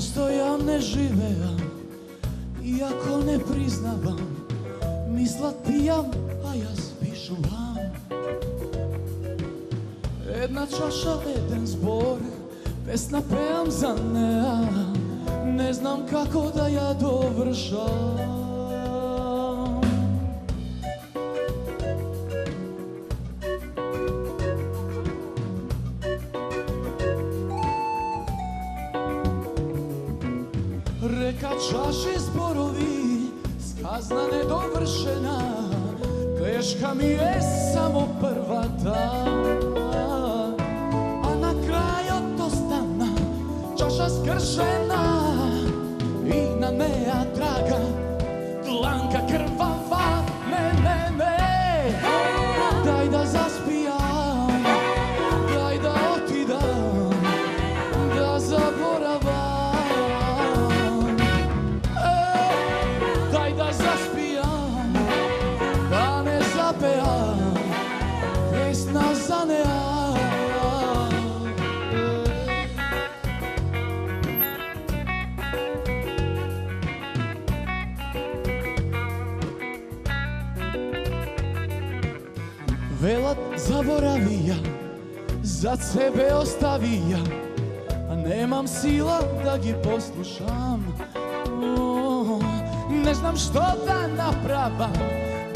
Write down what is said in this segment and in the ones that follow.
Postojam, ne živeam, iako ne priznavam. Misla pijam, a ja spišuvam. Jedna čaša, jedan zbor, pesna pejam za nea. Ne znam kako da ja dovršam. Reka čaši zborovi, skazna nedovršena, teška mi je samo prva ta. A na kraju to stana, čaša skršena i na neja draga, dlanka krvava. Ne, ne, ne, daj da zaspijam, daj da otidam, da zaboravam. Pesna za nea. Velat zaboravija, za sebe ostavija, a nemam sila da gi poslušam. Ne znam što da napravam,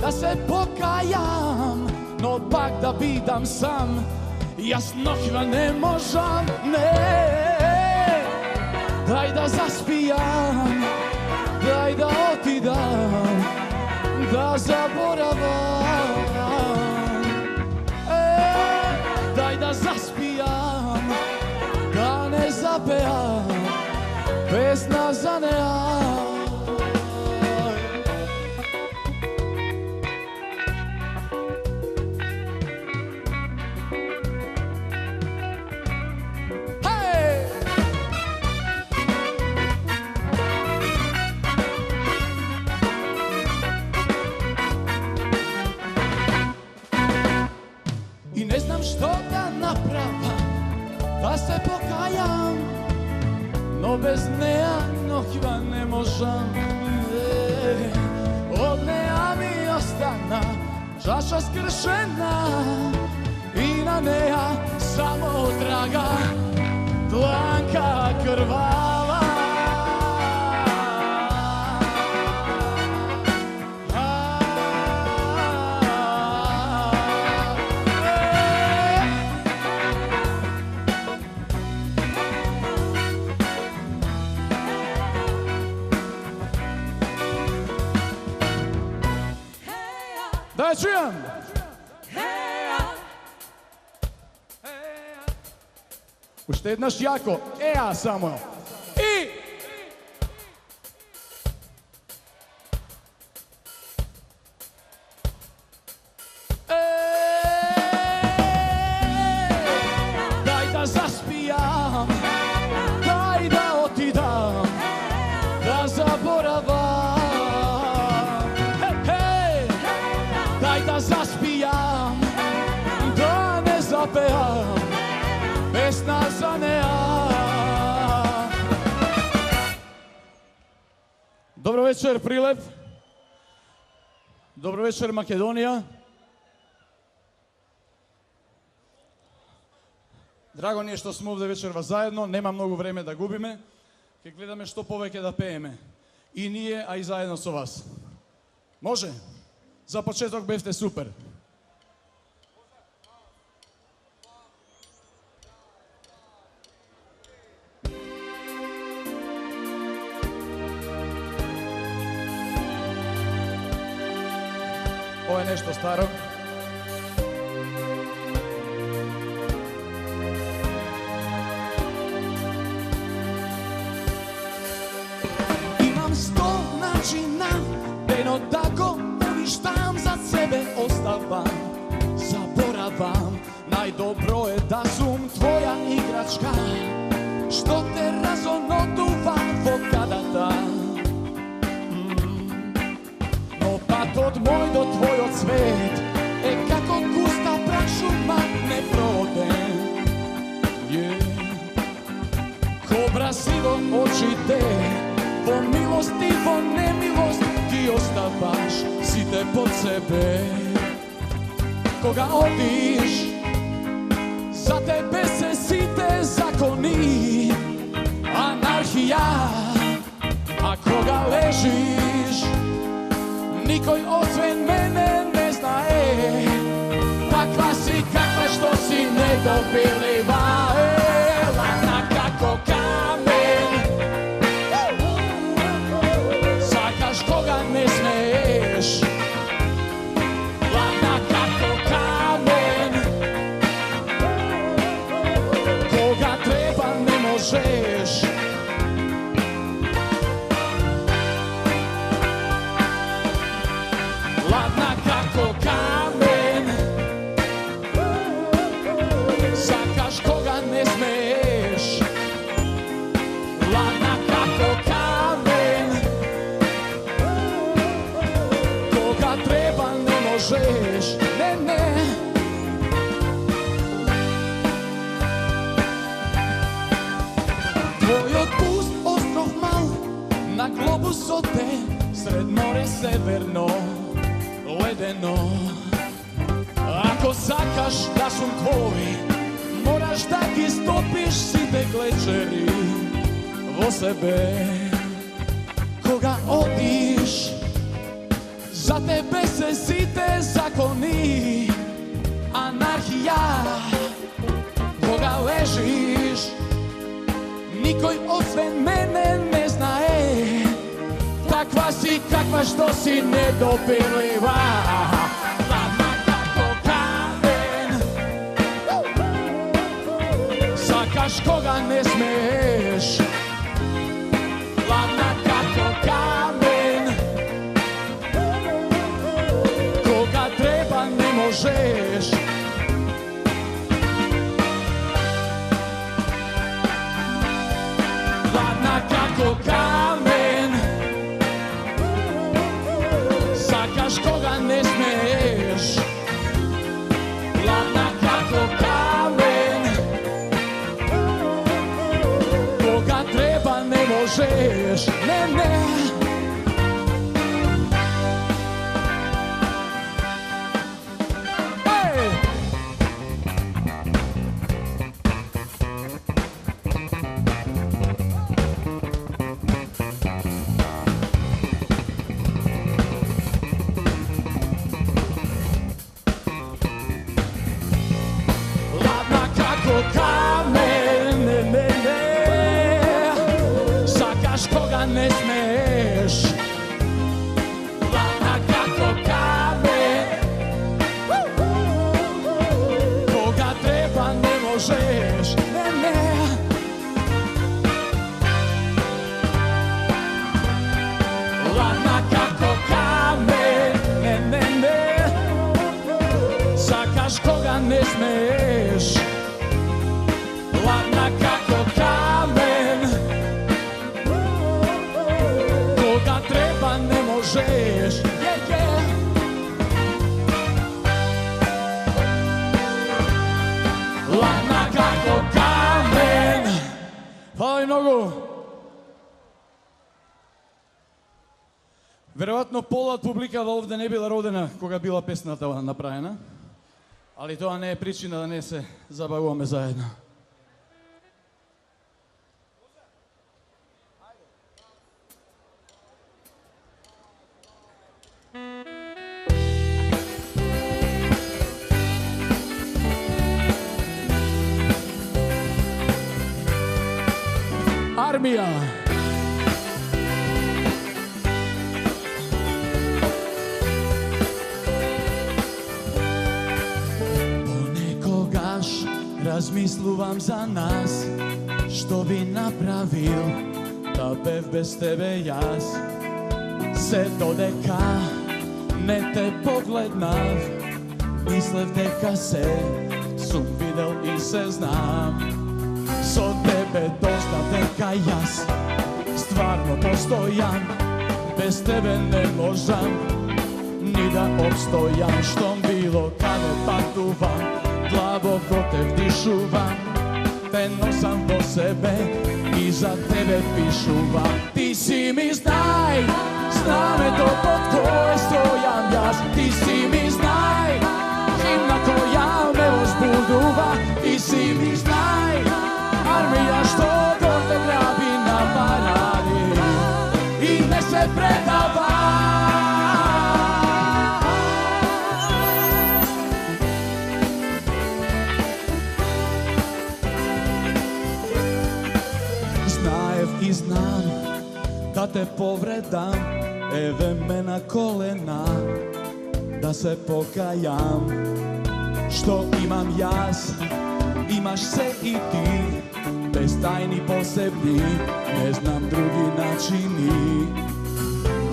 da se pokajam, no pak da bidam sam, jasnohva ne možam, ne. Daj da zaspijam, daj da otidam, da zaboravam. Daj da zaspijam, da ne zapejam, pesna za nea. I ne znam što da napravam, da se pokajam, no bez nea nohva ne možam. Od nea mi ostana čaša skršena i na nea samo draga, dlanka krvava. Da čujem! Uštednaš jako, eja samo. I... Daj da zaspijam, daj da otidam, da zaboravam. Daj da zaspijam, da ne zapejam, pesna za nea. Dobro večer Prilep, dobro večer Makedonija. Drago mi je što smo ovdje večerva zajedno, nema mnogo vreme da gubime, kaj gledame što poveke da pejeme. I nije, a i zajedno sa vas. Može? Za početak biste super. Ovo je nešto staro. Imam 100 načina, eno tako uništam, za sebe ostavam, zaboravam. Najdobro je da sum tvoja igračka, što te razonoduva kada da. No pat od moj do tvoj od svet, kako gusta prašuma ne prode. Ko brasivo oči sve pod sebe. Koga odiš, za tebe se site zakoni, anarhija. A koga ležiš, nikoj osven mene ne znaje. Takva si kakva što si nedobiliva, ladna kako kamen. Sakaš koga ne smeješ, ladna kako kamen. Koga treba ne možeš, ladna kako kamen. Sakaš koga ne smeješ, ladna kako kamen. Koga treba ne možeš, ne, ne. Tvoj otpust ostrov mal, na globus ote, sred more severno, ledeno. Ako sakaš da šum tvoj, moraš da istopiš site glečeri vo sebe. Koga odiš, za tebe se site zakoni, anarhija. Koga ležiš, nikoj osven mene ne znaje. Takva si kakva što si nedopirljiva, ladna kako kamen. Sakaš koga ne smeješ, ladna kako kamen. Koga treba ne možeš, ladna kako kamen. Sakaš koga ne smeješ, ladna kako kamen. Koga treba ne možeš, ne, ne. Ej! Ladna kako kamen, ne, ne, ne. Sakaš koga ne smeješ, ladna kako kamen. Koga treba ne možeš, ne, ne. Ladna kako kamen, ne, ne, ne. Sakaš koga ne smeješ, ladna kako kamen. Koga treba ne možeš, je, je. Ladna kako kamen. Hvala i mnogo. Verovatno pola od publika ovde ne bila rodena kога bила песната направена, ali тоа не е причина да не се забавуваме заедно. Армија. Понекогаш размислувам за нас, што би направил да бев без тебе јас. Се додека не те погледнав, мислев дека се сум видел и се знам. Со тебе дознав дека јас стварно постојам, без тебе не можам ни да обстојам. Штом било каде патувам, длабоко те вдишувам, те носам во себе и za tebe pišuvam. Ti si mi znaj, zname to pod koje stojam jaz. Ti si mi znaj, himna koja me uzbuduva. Ti si mi znaj, armija što gordo grabi na paradi i ne se predava. I znam da te povredam, eve me na kolena da se pokajam. Što imam jaz, imaš se i ti, bez tajni posebni, ne znam drugi načini.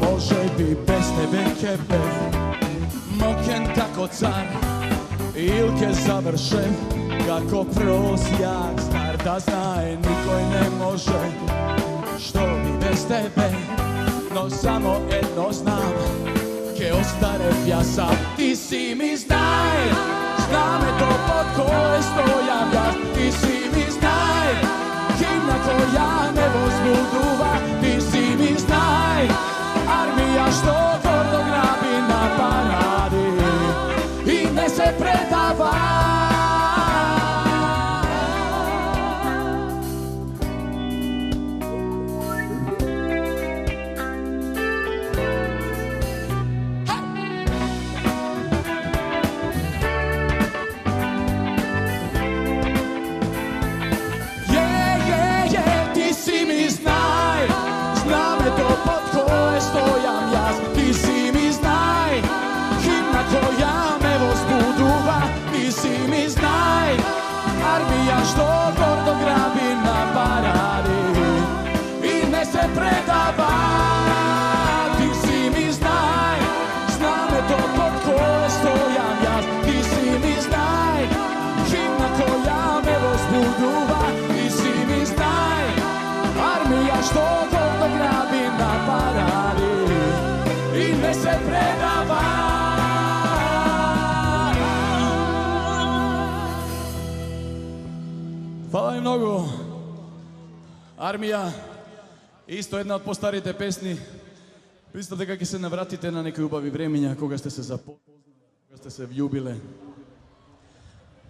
Može bi bez tebe kebe, moken kako car, ilke završen kako prosjak star. Da znaje nikoj ne može što bi bez tebe, no samo jedno znam, ke ostare pjasa. Ti si mi znaj, zname to pod koje stojam ja. Ti si mi znaj, himna koja me uzbuduva. Ti si mi znaj, armija što gordo grabi na paradi i ne se predava. Što gordo grabi na paradi i ne se predava. Ti si mi znaj, zname to pod koje stojam ja. Ti si mi znaj, himna koja me uzbuduva. Ti si mi znaj, armija što gordo grabi na paradi i ne se predava. Hvala im mnogo. Armija, isto jedna od postarite pesni. Представте како ќе се навратите на некои убави времења, кога сте се запознали, кога сте се вљубиле,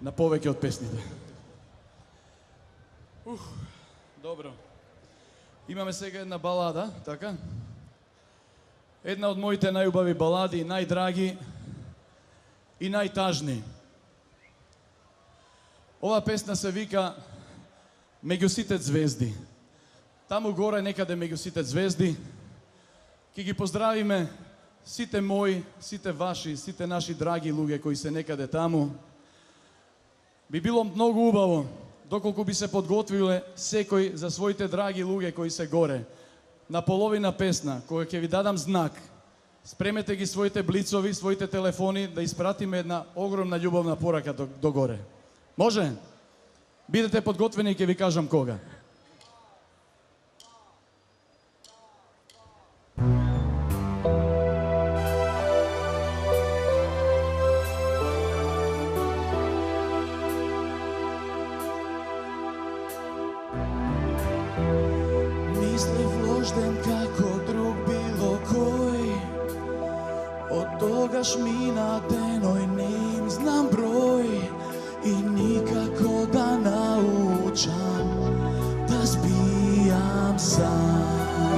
на повеќе од песните. Добро. Имаме сега една балада, така? Една од моите најубави балади, најдраги и најтажни. Ова песна се вика Меѓу сите звезди. Таму горе, некаде меѓу сите звезди, ќе ги поздравиме сите мои, сите ваши, сите наши драги луѓе кои се некаде таму. Би било многу убаво доколку би се подготвиле секој за своите драги луѓе кои се горе. На половина песна, која ќе ви дадам знак, спремете ги своите блицови, своите телефони, да испратиме една огромна љубовна порака до горе. Може? Бидете подготвени и ќе ви кажам кога. Мислев ложден како друг било кој, од тогаш мина деној не им знам број. И никако да научам да спијам сам.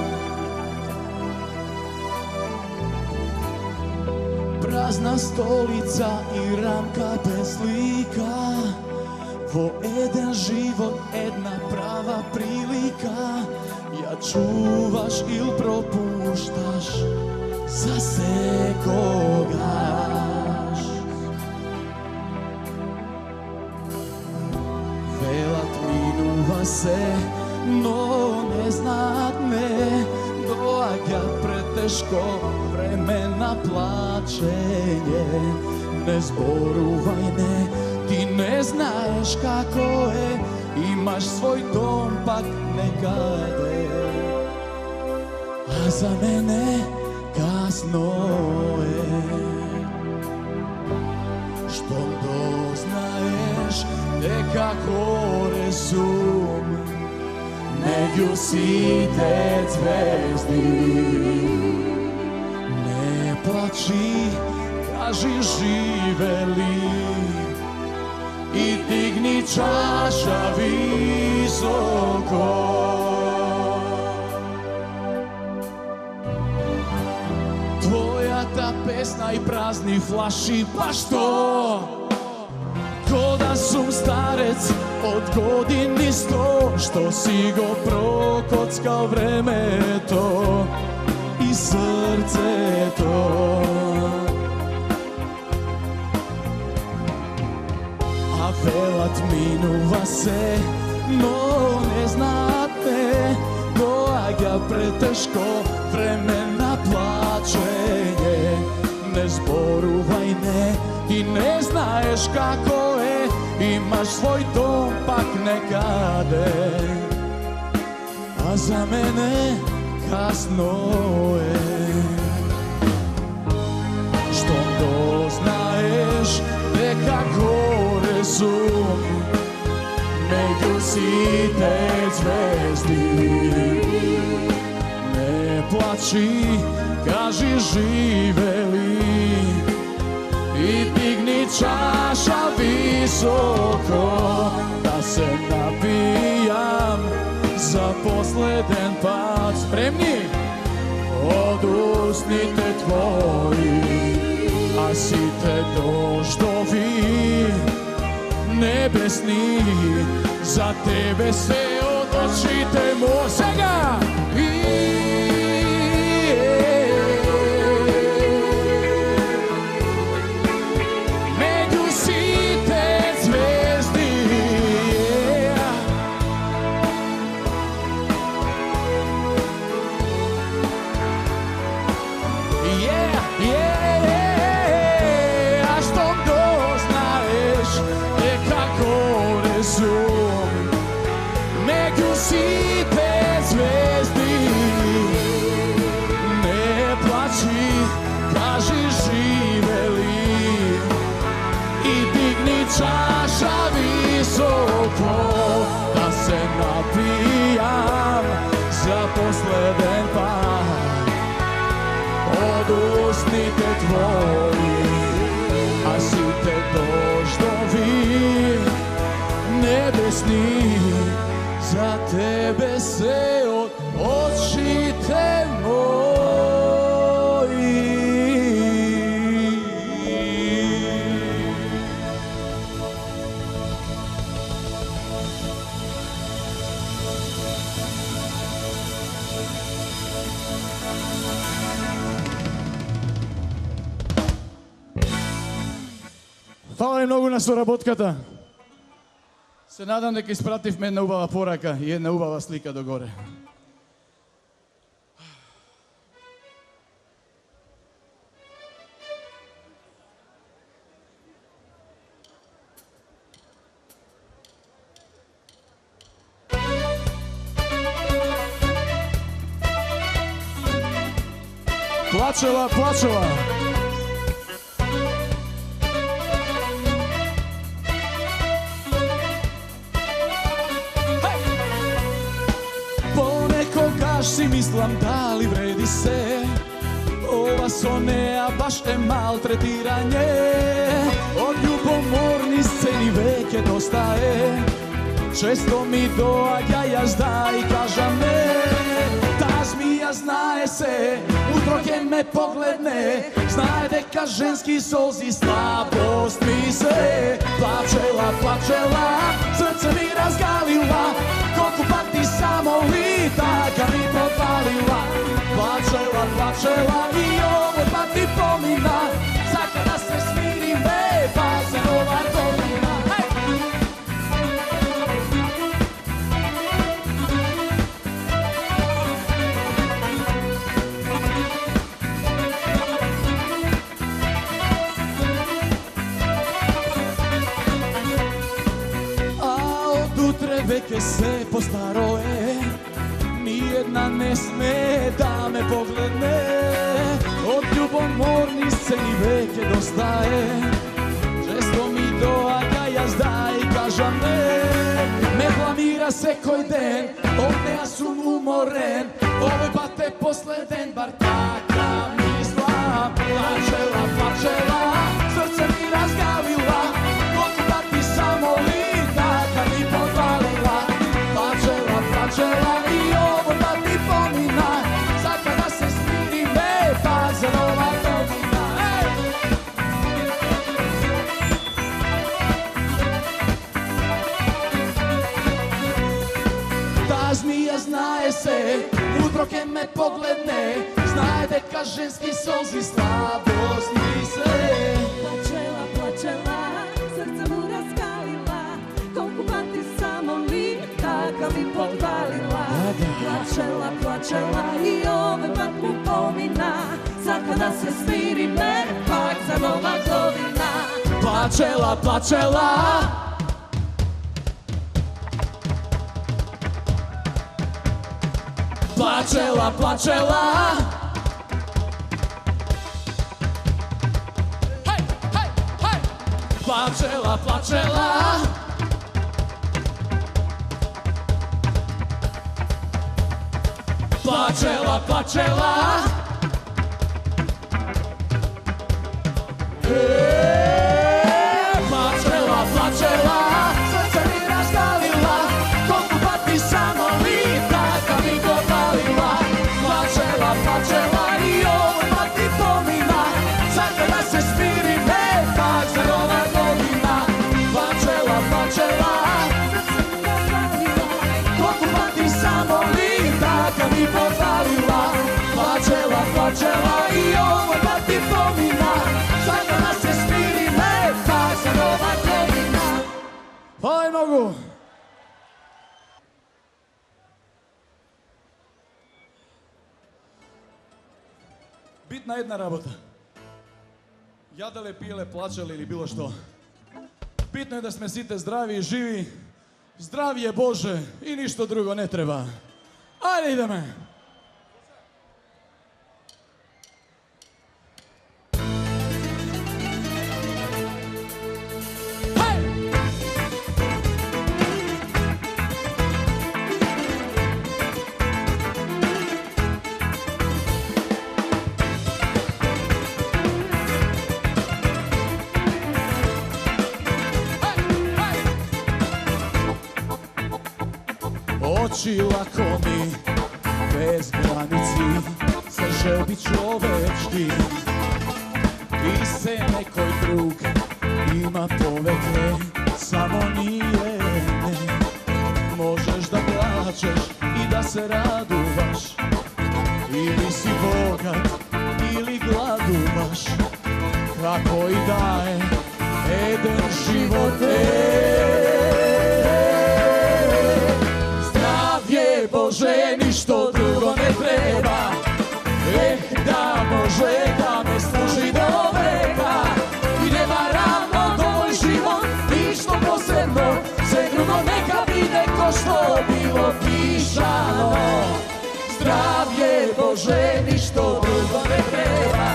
Празна столица и рамка без слика, во еден живот една права прилика. Ја чуваш или пропушташ за секогаш. Велат минува се, но не знаат не. Доаѓа претешко време на плачење. Не зборувај не, ти не знаеш како е. Имаш свој дом пак некаде, а за мене касно е. Штом дознаеш дека горе сум, među site zvezdi. Ne plači, kaži žive li, i digni čaša visoko. Tvoja ta pesna i prazni flaši, pa što? Ko da sum starec od godini 100, što si go prokockao vreme to i srce to. A velat minuva se, no ne znate, doaga preteško vremena plaćenje. Ne zboruvaj ne, ti ne znaješ kako je, imaš svoj dom pak nekade, a za mene kasno je. Što doznaješ neka gore su među site zvezdi. Ne plači, kaži žive li, i digni čaša visoko, da se napijam za posleden pad. Spremni? Odusnite tvoji, a site doždovi nebesni, za tebe se odločite mosega. Čaša visoko, da se napijam za posleden pad. Odusnite tvoji, a site doždovi nebesni, za tebe se odločite moji. Hvala ви многу на соработката. Се надам дека испративме една убава порака и една убава слика догоре. Плачела, плачела. Si mislim da li vredi se ova sonea baš je maltretiranje. Od ljubomorni sceni veke dosta je. Često mi doađa jazda i kaža me, ta zmija znaje se, utroke me pogledne, znaje deka ženski solzi slabost mi se. Plačela, plačela, srce mi razgalila, koliko pati samo li, taka mi propalila. Plačela, plačela i ovo pati pomina, za kada se smirim me, pa se nova godina. Veke se postaro je, nijedna ne sme da me pogledne. Od ljubomorni sceni veke dosta je, često mi doađa jazda i kaža me, me blamira секој ден, од неа сум уморен, овој пат е последен, бар така мислам. Плачела, плачела, срце ми разгалила, колку пати самоли, така ми подвалила. Плачела, плачела и овој пат ми помина, сака да се смириме, пак за нова година. Таа змија знае се, утро ке ме погледне, знае дека женски солзи слабост ми се. Плачела, плачела, срце му разгалила, колку пати само ми така ми подвалила. Плачела, плачела и овој пат му помина, сака да се смириме, пак за нова година. Плачела, плачела, плачела, плачела. Плачела, плачела. Плачела, плачела. Плачела, плачела. Срце ми разгалила, колку пати само ли, така ми го палила. Плачела, плачела и овој пат ми помина, сака да се смириме, пак за нова година. Плачела, плачела, колку пати само ли, така ми подвалила. Плачела, плачела и овој пат ми помина, сака да се смириме, пак за нова година. Фала многу. Битна една работа. Јаделе, пиеле, плачеле или било што. Битно е да сме сите здрави и живи. Здравје Боже и ништо друго не треба. Ајде идеме. Очи лакоми, без граници, се желби човечки. И се некој друг има повеќе, само ние не. Можеш да плачеш и да се радуваш, или си богат, или гладуваш. Како и да е, еден живот е. Боже, ништо друго не треба, да може да ме служи до века. И не барам од овој живот ништо посебно, се друго нека биде ко што било пишано. Здравје Боже, ништо друго не треба,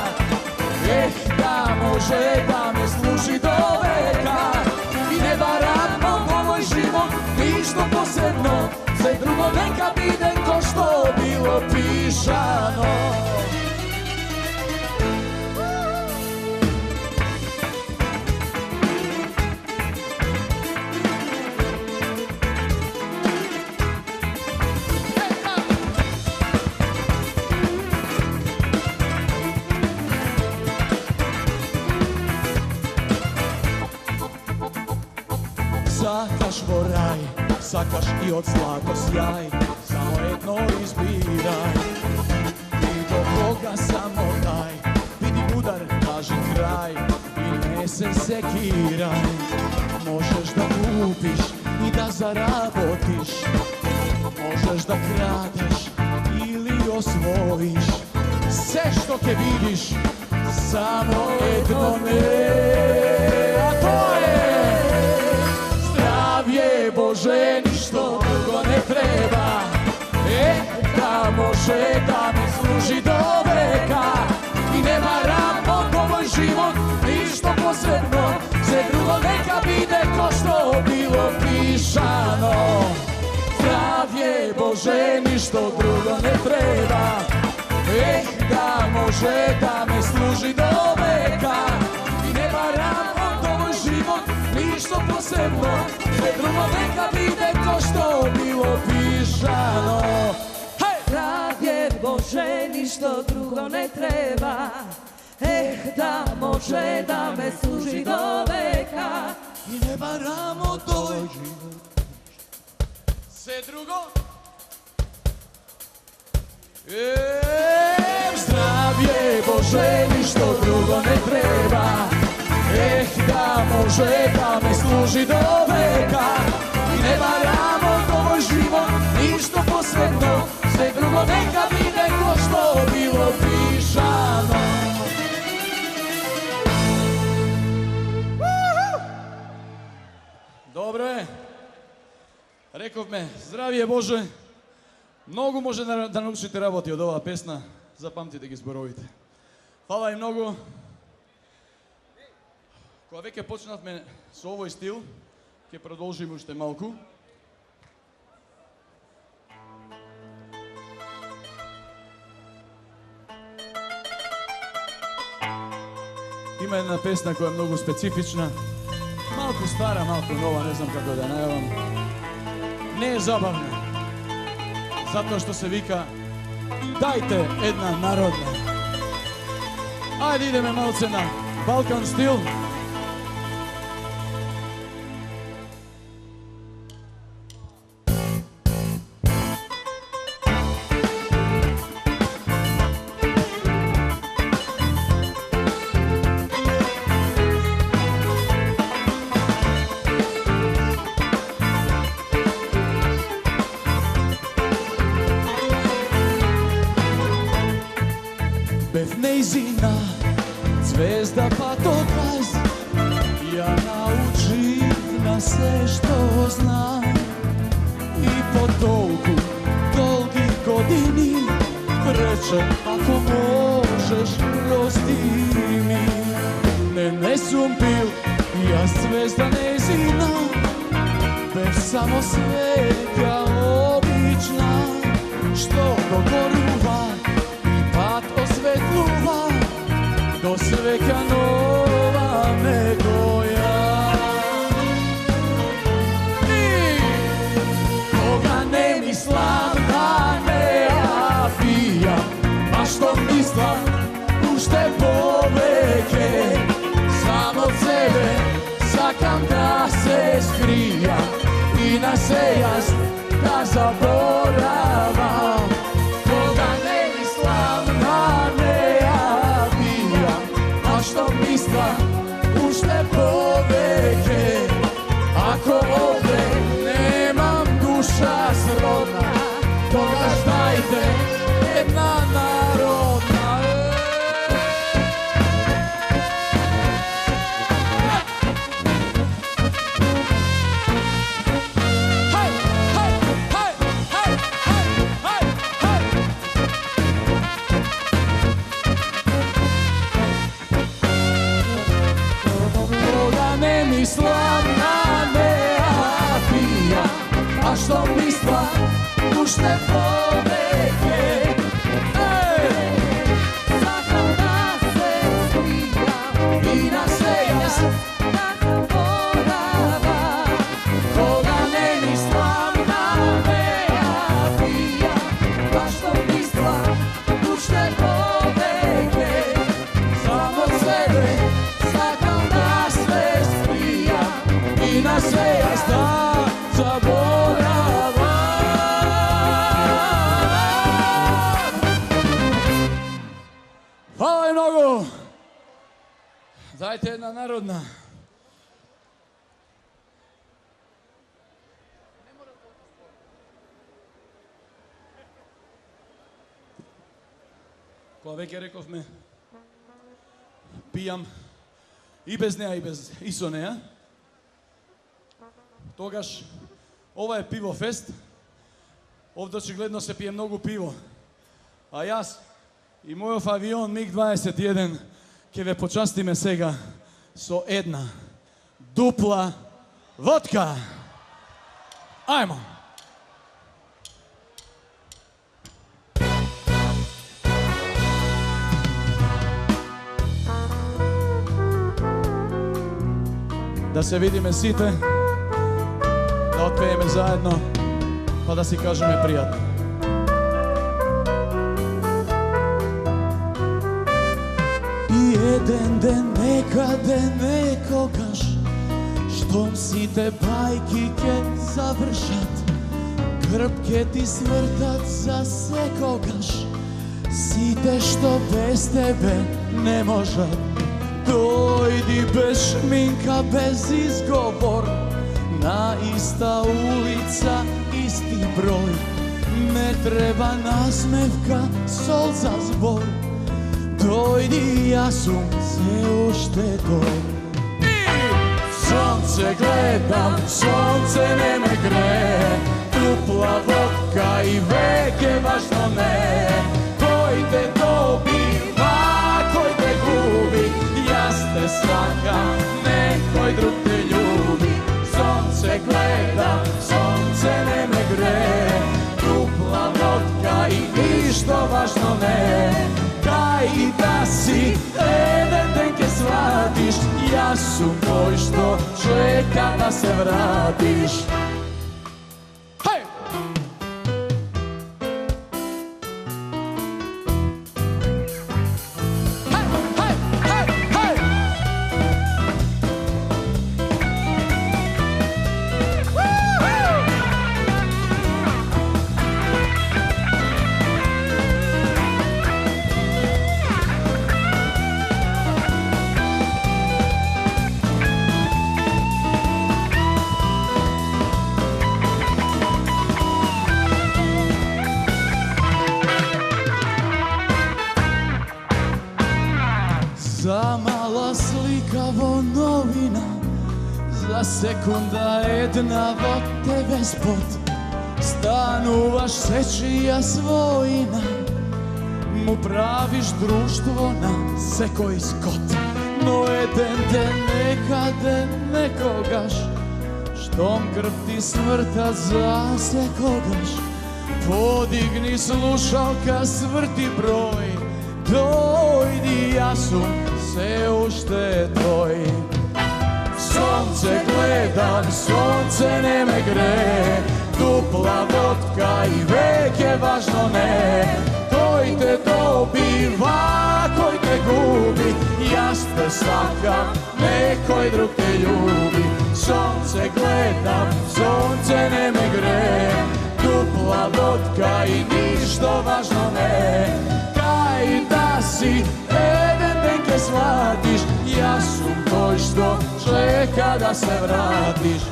да може да ме служи до века. И не барам од овој живот ништо посебно, се друго нека биде ко што било пишано. Сакаш во рај, сакаш и од злато сјај, само едно избирај. И до кога само дај, биди мудар, кажи крај и не се секирај. Можеш да купиш и да заработиш, можеш да крадеш или освоиш. Се што ќе видиш, само едно не, а тоа е здравје Боже, ништо друго не треба, да може да ме служи до века. И не барам од овој живот ништо посебно, се друго нека биде ко што било пишано. Bože, ništo drugo ne treba. Da može da me služi do veka. I ne varam od ovoj život, ništo posebno. Sve drugo neka vide ko što bilo pišano. Drage Bože, ništo drugo ne treba. Da može da me služi do veka. I ne varam od ovoj život. Sve drugo. Zdravlje Bože, ništo drugo ne treba. Da može da me služi do veka. I ne varam od ovoj život, ništo posvetno. Sve drugo neka vide ko što bilo pišano. Dobro je. Rekov me, zdravlje Bože, mnogo може да научите работи од оваа песна, запамтите ги зборовите. Фала и многу. Кога веќе почнавме со овој стил, ќе продолжиме уште малку. Има една песна која е многу специфична, малку стара, малку нова, не знам како да ја најавам. Не е забавна. Затоа што се вика Дајте една народна. Ајде идеме малце на Балкан стил. Нејзина звезда патоказ, ја научив на се што знам. И по толку долги години рече, ако можеш, прости ми. Не сум бил јас звезда нејзина, бев само светја обична, што догорува осветлува до свека нова некоја. И кога не мислам да неа пијам, а што мислам уште повеќе, само од себе сакам да се скријам и на се јас да заборавам. Уште повеќе, ако овде немам душа сродна, тогаш дајте една народна. Мислам на неа пија, а што мислам уште повеќе. Сакам да се скријам и на се јас да заборавам. Кога не мислам на неа пија, а што мислам уште повеќе. Само себе сакам да се и на се јас да заборавам. Фала и многу. Дајте една народна. Кога веќе рековме, пијам и без неа и со неа, тогаш ова е пиво фест. Овде очигледно се пие многу пиво. А јас и мојов авион МиГ-21 ќе ве почастиме сега со една дупла водка. Ајмо! да се видиме сите, да отпееме заедно, па да си кажеме пријатно. И еден ден некаде некогаш, штом сите бајки ќе завршат, грб ќе ти смртат за секогаш. Сите што без тебе не можат, дојди без шминка, без изговор, на иста улица, исти број. Не треба насмевка, сол за збор, дојди, јас сум се уште тој. Сонце гледам, сонце не ме грее, тупла водка и веќе важно не е. Кој те добива, кој те губи, јас те сакам, некој друг те љуби. Сонце гледам, сонце не ме грее, тупла водка и ништо важно не е. Кај да си, еден ден ке сватиш, јас сум тој што чека да се вратиш. Хај! За мала слика во новина, за секунда една во тебе спот, стануваш сечија својина, му правиш друштво на секој скот. Но еден ден некаде некогаш, штом грб ти смрта за секогаш, подигни слушалка, сврти број, дојди, јас сум се уште тој. Сонце гледам, сонце не ме грее, тупла водка и веќе важно не е. Кој те добива, кој те губи, јас те сакам, некој друг те љуби. Сонце гледам, сонце не ме грее, тупла водка и ништо важно не е. Кај да си, еден ден ке сватиш, јас сум тој што чека да се вратиш.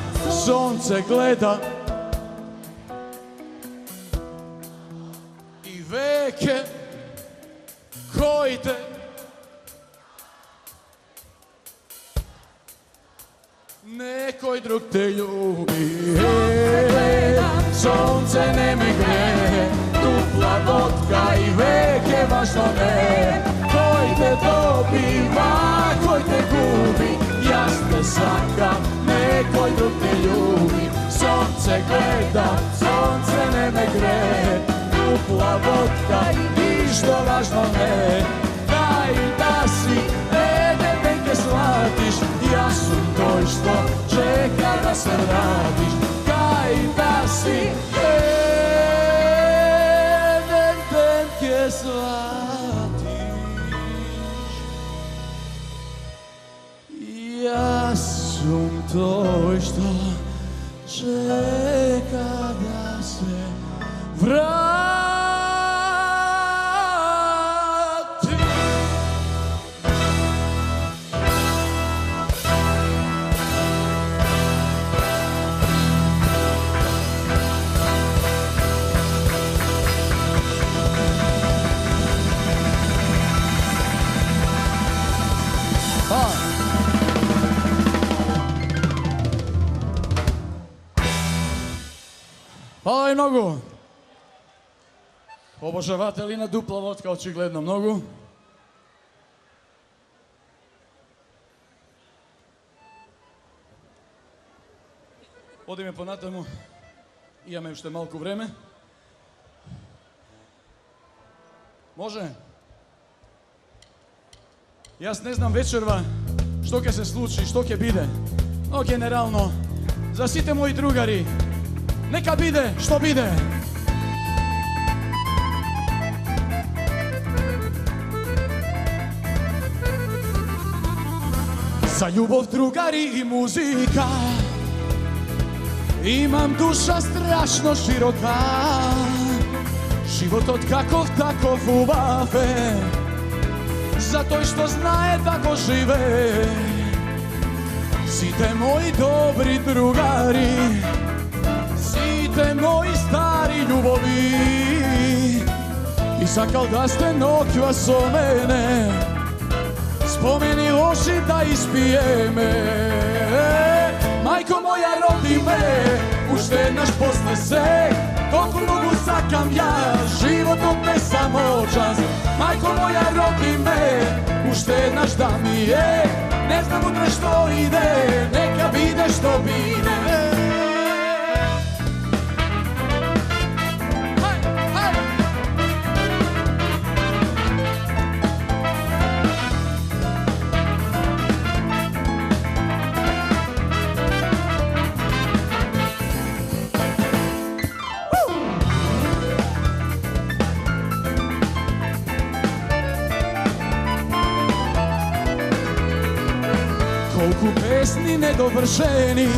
Сонце гледа и веќе кој те некој друг те љуби. Сонце не ме грее, тупла водка и веќе важно не е. Кој те добива, кој те губи, јас те сакам, некој друг те љуби. Сонце гледам, сонце не ме грее, тупла водка и ништо важно не е. Кај да си, еден ден ке сватиш, јас сум тој што чека да се вратиш. Кај да си, еден ден ке сватиш, јас сум тој што чека да се вратиш. Фала и многу. Обожаватели на дупла водка, очигледно многу. Одиме понатаму. Имаме уште малку време. Може? Јас не знам вечерва што ќе се случи, што ќе биде. Но генерално, за сите мои другари, нека биде што биде. За љубов, другари и музика имам душа страшно широка. Животот каков таков убав е, за тој што знае да го живее. Сите мои добри другари, сите мои стари љубови, и сакал да сте ноќва со мене, спомени лоши да испиеме. Мајко моја, роди ме, уште еднаш после се, толку многу сакам јас, животот не само час. Мајко моја, роди ме, уште еднаш да ми е, не знам утре што иде, нека биде што биде. Колку песни недовршени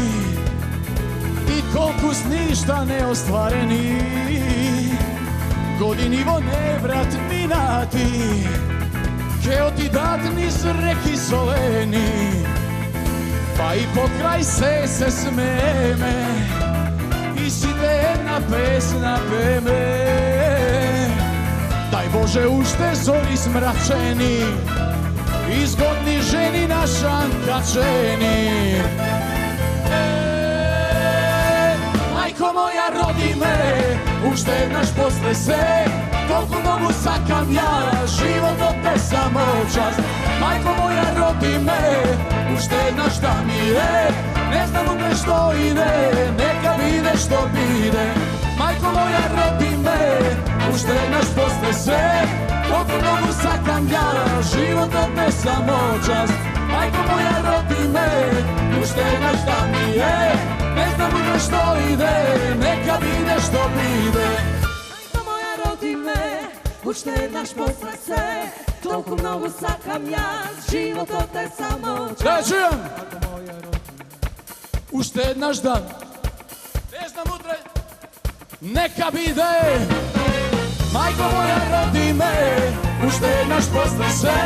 и колку сништа неостварени, години во неврат минати, ке отидат низ реки солени, па и покрај се смееме и сите една песна пееме. Дај Боже уште зори смрачени, изгодни жени на шанкачени. Мајко моја, роди ме, уште еднаш после се, толку многу сакам јас, животот не само час. Мајко моја, роди ме, уште еднаш да ми е, не знам утре што иде, нека биде што биде. Мајко моја, роди ме, уште еднаш после се, толку многу сакам јас, животот не само час. Мајко моја, роди ме, уште еднаш да ми е, не знам утре што иде, нека биде што биде. Мајко моја, роди ме, уште еднаш после се, толку многу сакам јас, животот е само час. Да чујам! Уште еднаш да, не знам утре, нека биде. Мајко моја, роди ме, уште еднаш после се,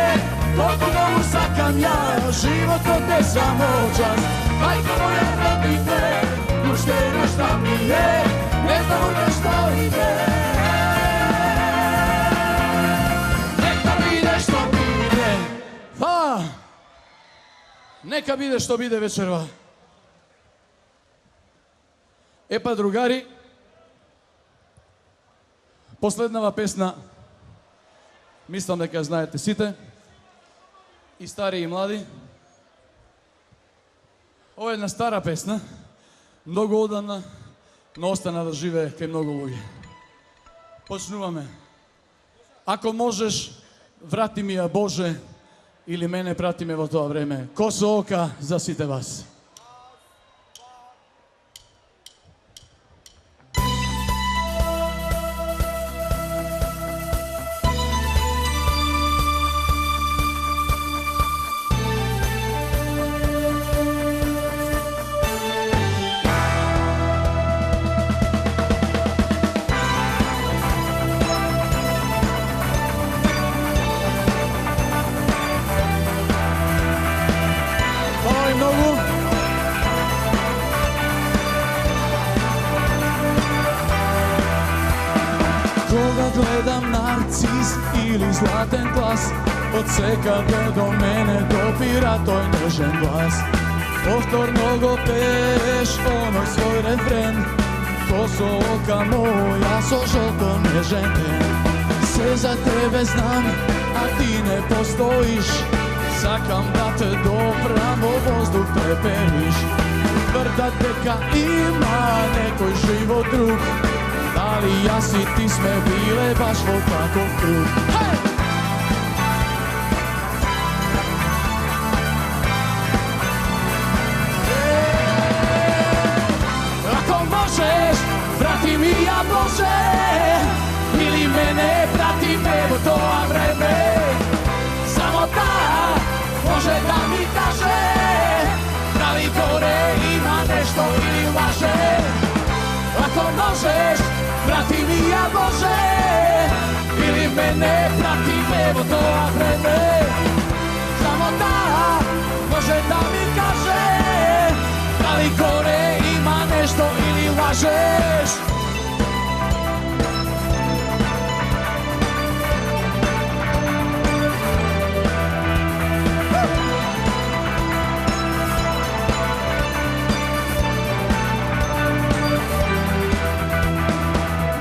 толку многу сакам јас, животот е само час. Мајко моја, роди ме, уште еднаш да ми е, не знам утре што иде. Нека биде што биде. Нека биде што биде вечерва. Епа, другари, последнава песна, мислам дека ја знаете сите, и стари и млади. Ова е една стара песна, многу одамна, но остана да живее кај многу луѓе. Почнуваме. Ако можеш, врати ми ја Боже, или мене прати ме во тоа време. Косо ока за сите вас. Кога гледам нарцис или златен глас, од секаде до мене допира тој нежен глас. Повторно го пееш оној свој рефрен, косо ока моја со жолто нежен ден. Се за тебе знам, а ти не постоиш, сакам да те допрам во воздух препениш. Тврдат дека има некој живот друг, дали јас и ти сме биле баш во таков круг. može, ili mene prati nebo to vreme. Samo ta može da mi kaže da li gore ima nešto ili laže. Ako možeš, vrati mi ja Bože, ili mene prati nebo to vreme. Samo ta može da mi kaže da li gore ima nešto ili lažeš.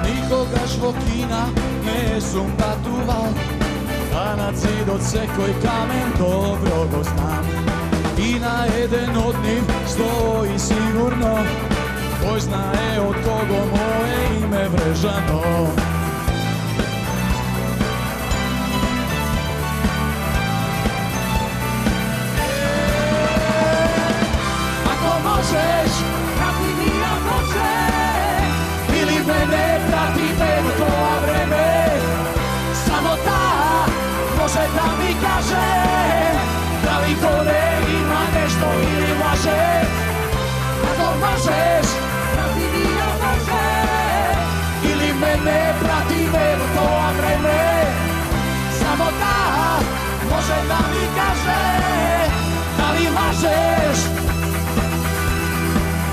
Nikoga žvokina ne sum patuval, a na cid od sekoj kamen dobro go znam. I na jeden od njih stoji sigurno, poznaje od kogo moje ime Vrežano. Ako možeš, prati mi ja Bože, ili mene prati nebo to vreme. Samo ta može da mi kaže da li gore ima nešto ili laže. Ako možeš, prati mi ja Bože, ili mene prati nebo to vreme. Samo ta može da mi kaže da li lažeš.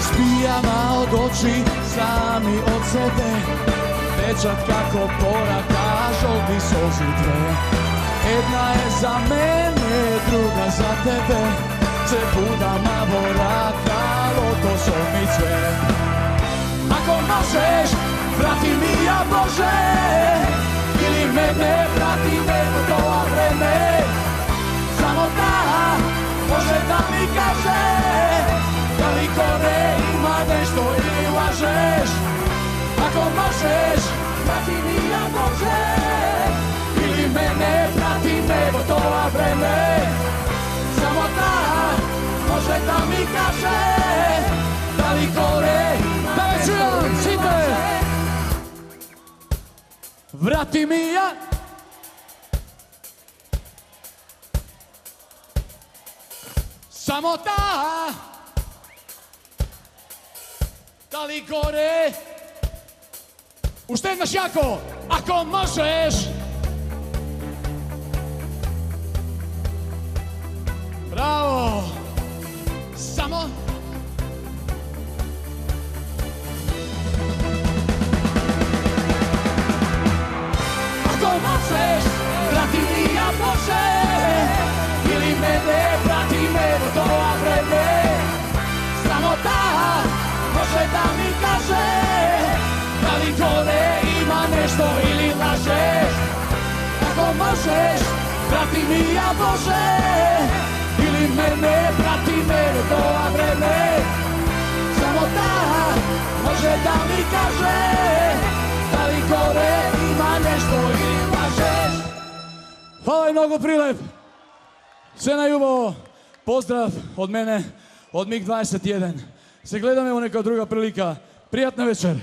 Spijama od oči, sami od sebe, pečat kako poraka, žolti solzi dve. Jedna je za mene, druga za tebe, se budama voraka, loto somice. Ako možeš, vrati mi ja Bože, ili mene vrati nebo to vreme. Samo ta može da mi kaže da li gore ima nešto ili lažeš. Ako možeš, vrati mi ja Bože, ili mene prati nebo to vreme. Samo ta može da mi kaže da li gore ima nešto ili lažeš. Vrati mi ja. Samo ta da li gore. Uštegnaš jako, ako možeš. Bravo. Samo. Ako možeš, vrati mi ja Bože, ili mene prati nebo to vreme. Samo ta može da mi kaže da li gore ima nešto ili lažeš. Ako možeš, vrati mi ja Bože, ili mene prati nebo to vreme. Samo ta može da mi kaže da li gore ima nešto ili lažeš. Hvala i mnogo Prilep. Sve najljubav, pozdrav od mene, od MiG-21. Se gledamo neka druga prilika. Prijatna večer.